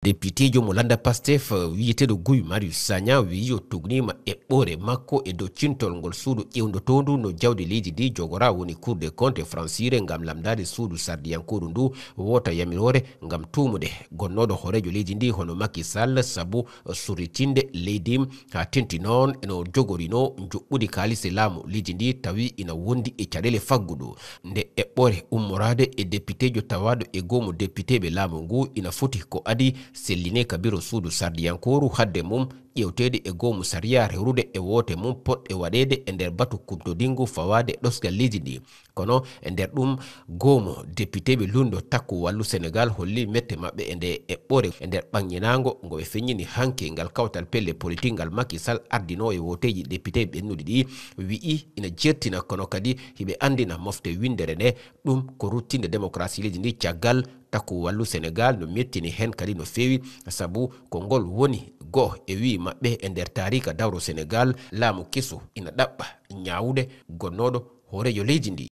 Député jo Molanda Pastef wiyeteɗo Guy Marius Sagna wi yo tugnima eɓɓore makko e dow cintol ngol suudu ƴewdotondu no jawdi leydi ndi jogora woni Cour des comptes francire ngam lamdade suudu sardiyankoru ndu wota yamirore ngam tumude gonnoɗo horejo leydi ndi hono Macky Sall sabu suritinde leydi ha tenti noon eno jogorino juɓɓudi kalise laamu leydi ndi tawi ina wondi e caɗele faggudu nde eɓɓore ummorade e député jo tawaɗo e gomo député ɓe laamu ngu ina foti ko adi selline kabiro suudu sardiyankoru hadde mum ƴewtede e gomu sariya rewrude e wote mum poɗɗe waɗede e nder batu kumtodingu fawade ɗosgal leydi ndi kono e nder ɗum gomo député ɓe lundo takku wallu Sénégal holli mette mabɓe e nde eɓɓore e nder ɓanñinago ngo ɓe feññini hanke ngal kawtal pelle politique ngal Macky Sall ardino e woteji député ɓennuɗi ɗi wi'i ina jertina kono kadi hiɓe andina mofte windere nde ɗum ko ruttinde démocratie leydi ndi caggal takku wallu Sénégal no mettini hen kadi no fewi sabu ko ngol woni go e wi mabɓe e nder tarika dawro Sénégal laamu keso ina ɗaɓɓa ñawude gonnoɗo horejo leydi ndi